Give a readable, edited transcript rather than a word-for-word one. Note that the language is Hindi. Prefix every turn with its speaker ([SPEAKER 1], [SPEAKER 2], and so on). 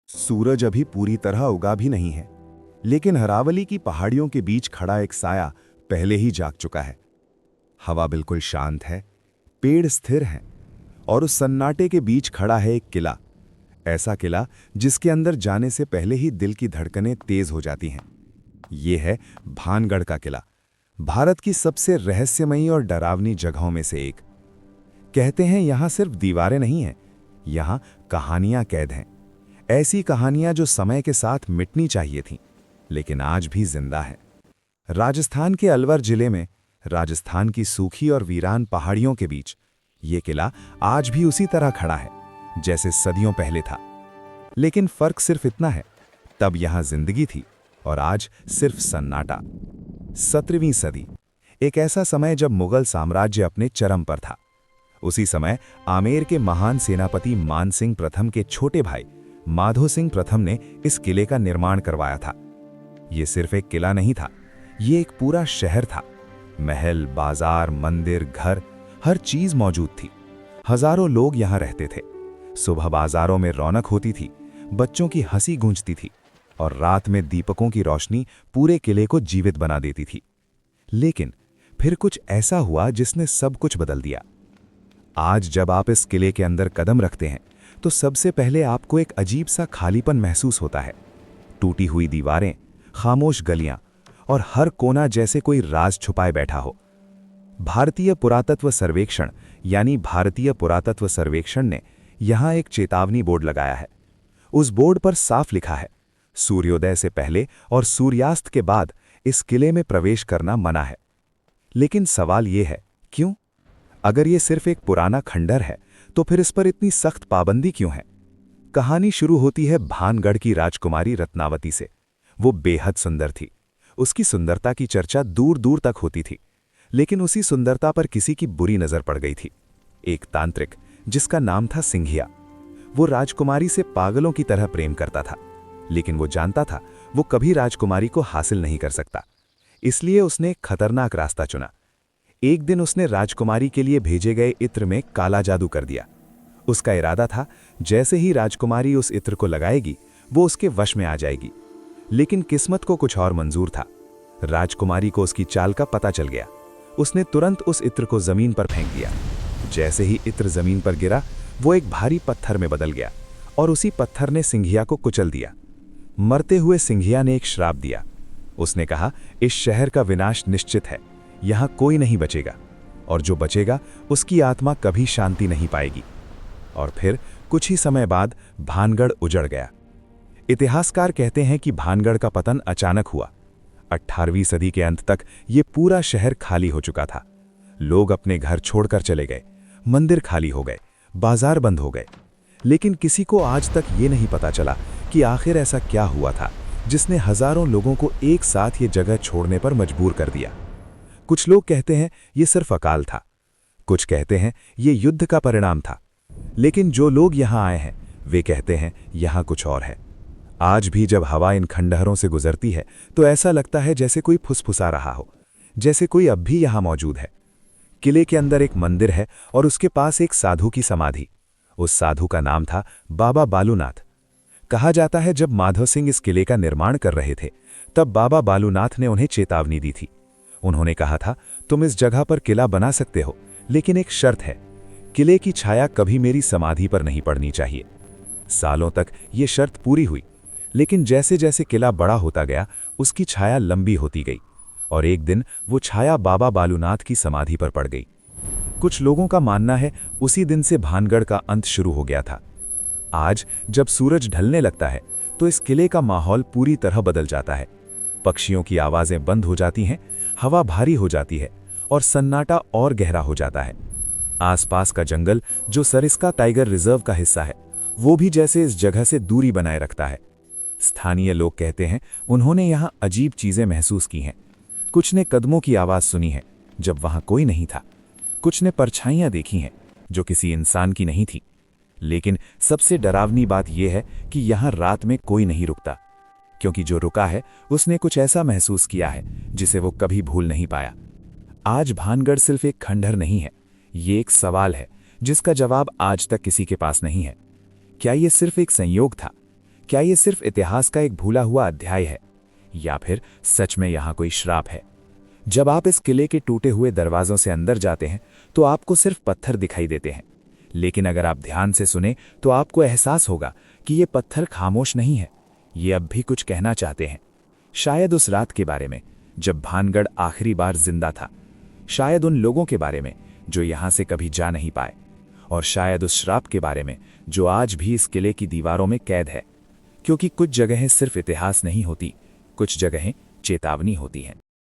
[SPEAKER 1] सूरज अभी पूरी तरह उगा भी नहीं है, लेकिन अरावली की पहाड़ियों के बीच खड़ा एक साया पहले ही जाग चुका है। हवा बिल्कुल शांत है, पेड़ स्थिर हैं, और उस सन्नाटे के बीच खड़ा है एक किला। ऐसा किला जिसके अंदर जाने से पहले ही दिल की धड़कनें तेज हो जाती हैं। ये है भानगढ़ का किला, भारत की सबसे रहस्यमयी और डरावनी जगहों में से एक। कहते हैं यहां सिर्फ दीवारें नहीं हैं, यहां कहानियां कैद हैं। ऐसी कहानियां जो समय के साथ मिटनी चाहिए थीं, लेकिन आज भी जिंदा हैं। राजस्थान के अलवर जिले में, राजस्थान की सूखी और वीरान पहाड़ियों के बीच, ये किला आज भी उसी तरह खड़ा है जैसे सदियों पहले था। लेकिन फर्क सिर्फ इतना है, तब यहां जिंदगी थी और आज सिर्फ सन्नाटा। 17वीं सदी, एक ऐसा समय जब मुगल साम्राज्य अपने चरम पर था। उसी समय आमेर के महान सेनापति मानसिंह प्रथम के छोटे भाई माधो सिंह प्रथम ने इस किले का निर्माण करवाया था। यह सिर्फ एक किला नहीं था, ये एक पूरा शहर था। महल, बाजार, मंदिर, घर, हर चीज मौजूद थी। हजारों लोग यहां रहते थे। सुबह बाजारों में रौनक होती थी, बच्चों की हंसी गूंजती थी, और रात में दीपकों की रोशनी पूरे किले को जीवित बना देती थी। लेकिन फिर कुछ ऐसा हुआ जिसने सब कुछ बदल दिया। आज जब आप इस किले के अंदर कदम रखते हैं, तो सबसे पहले आपको एक अजीब सा खालीपन महसूस होता है। टूटी हुई दीवारें, खामोश गलियां, और हर कोना जैसे कोई राज छुपाए बैठा हो। भारतीय पुरातत्व सर्वेक्षण यानी भारतीय पुरातत्व सर्वेक्षण ने यहां एक चेतावनी बोर्ड लगाया है। उस बोर्ड पर साफ लिखा है, सूर्योदय से पहले और सूर्यास्त के बाद इस किले में प्रवेश करना मना है। लेकिन सवाल यह है, क्यों? अगर यह सिर्फ एक पुराना खंडर है, तो फिर इस पर इतनी सख्त पाबंदी क्यों है? कहानी शुरू होती है भानगढ़ की राजकुमारी रत्नावती से। वो बेहद सुंदर थी। उसकी सुंदरता की चर्चा दूर दूर तक होती थी। लेकिन उसी सुंदरता पर किसी की बुरी नजर पड़ गई थी। एक तांत्रिक जिसका नाम था सिंघिया। वो राजकुमारी से पागलों की तरह प्रेम करता था, लेकिन वो जानता था वो कभी राजकुमारी को हासिल नहीं कर सकता। इसलिए उसने एक खतरनाक रास्ता चुना। एक दिन उसने राजकुमारी के लिए भेजे गए इत्र में काला जादू कर दिया। उसका इरादा था, जैसे ही राजकुमारी उस इत्र को लगाएगी, वो उसके वश में आ जाएगी। लेकिन किस्मत को कुछ और मंजूर था। राजकुमारी को उसकी चाल का पता चल गया। उसने तुरंत उस इत्र को जमीन पर फेंक दिया। जैसे ही इत्र जमीन पर गिरा, वो एक भारी पत्थर में बदल गया, और उसी पत्थर ने सिंघिया को कुचल दिया। मरते हुए सिंघिया ने एक श्राप दिया। उसने कहा, इस शहर का विनाश निश्चित है, यहां कोई नहीं बचेगा, और जो बचेगा उसकी आत्मा कभी शांति नहीं पाएगी। और फिर कुछ ही समय बाद भानगढ़ उजड़ गया। इतिहासकार कहते हैं कि भानगढ़ का पतन अचानक हुआ। 18वीं सदी के अंत तक ये पूरा शहर खाली हो चुका था। लोग अपने घर छोड़कर चले गए, मंदिर खाली हो गए, बाजार बंद हो गए। लेकिन किसी को आज तक ये नहीं पता चला कि आखिर ऐसा क्या हुआ था जिसने हजारों लोगों को एक साथ ये जगह छोड़ने पर मजबूर कर दिया। कुछ लोग कहते हैं ये सिर्फ अकाल था, कुछ कहते हैं ये युद्ध का परिणाम था। लेकिन जो लोग यहां आए हैं, वे कहते हैं यहां कुछ और है। आज भी जब हवा इन खंडहरों से गुजरती है, तो ऐसा लगता है जैसे कोई फुसफुसा रहा हो, जैसे कोई अब भी यहां मौजूद है। किले के अंदर एक मंदिर है, और उसके पास एक साधु की समाधि। उस साधु का नाम था बाबा बालूनाथ। कहा जाता है जब माधव सिंह इस किले का निर्माण कर रहे थे, तब बाबा बालूनाथ ने उन्हें चेतावनी दी थी। उन्होंने कहा था, तुम इस जगह पर किला बना सकते हो, लेकिन एक शर्त है, किले की छाया कभी मेरी समाधि पर नहीं पड़नी चाहिए। सालों तक ये शर्त पूरी हुई, लेकिन जैसे जैसे किला बड़ा होता गया, उसकी छाया लंबी होती गई, और एक दिन वो छाया बाबा बालूनाथ की समाधि पर पड़ गई। कुछ लोगों का मानना है उसी दिन से भानगढ़ का अंत शुरू हो गया था। आज जब सूरज ढलने लगता है, तो इस किले का माहौल पूरी तरह बदल जाता है। पक्षियों की आवाजें बंद हो जाती हैं, हवा भारी हो जाती है, और सन्नाटा और गहरा हो जाता है। आसपास का जंगल, जो सरिस्का टाइगर रिजर्व का हिस्सा है, वो भी जैसे इस जगह से दूरी बनाए रखता है। स्थानीय लोग कहते हैं उन्होंने यहाँ अजीब चीजें महसूस की हैं। कुछ ने कदमों की आवाज सुनी है जब वहां कोई नहीं था। कुछ ने परछाइयां देखी हैं जो किसी इंसान की नहीं थी। लेकिन सबसे डरावनी बात यह है कि यहाँ रात में कोई नहीं रुकता, क्योंकि जो रुका है उसने कुछ ऐसा महसूस किया है जिसे वो कभी भूल नहीं पाया। आज भानगढ़ सिर्फ एक खंडहर नहीं है, ये एक सवाल है जिसका जवाब आज तक किसी के पास नहीं है। क्या ये सिर्फ एक संयोग था?
[SPEAKER 2] क्या ये सिर्फ इतिहास का एक भूला हुआ अध्याय है, या फिर सच में यहाँ कोई श्राप है? जब आप इस किले के टूटे हुए दरवाजों से अंदर जाते हैं तो आपको सिर्फ पत्थर दिखाई देते हैं, लेकिन अगर आप ध्यान से सुने तो आपको एहसास होगा कि ये पत्थर खामोश नहीं है, ये अब भी कुछ कहना चाहते हैं। शायद उस रात के बारे में जब भानगढ़ आखिरी बार जिंदा था, शायद उन लोगों के बारे में जो यहां से कभी जा नहीं पाए, और शायद उस श्राप के बारे में जो आज भी इस किले की दीवारों में कैद है। क्योंकि कुछ जगहें सिर्फ इतिहास नहीं होती, कुछ जगहें चेतावनी होती हैं।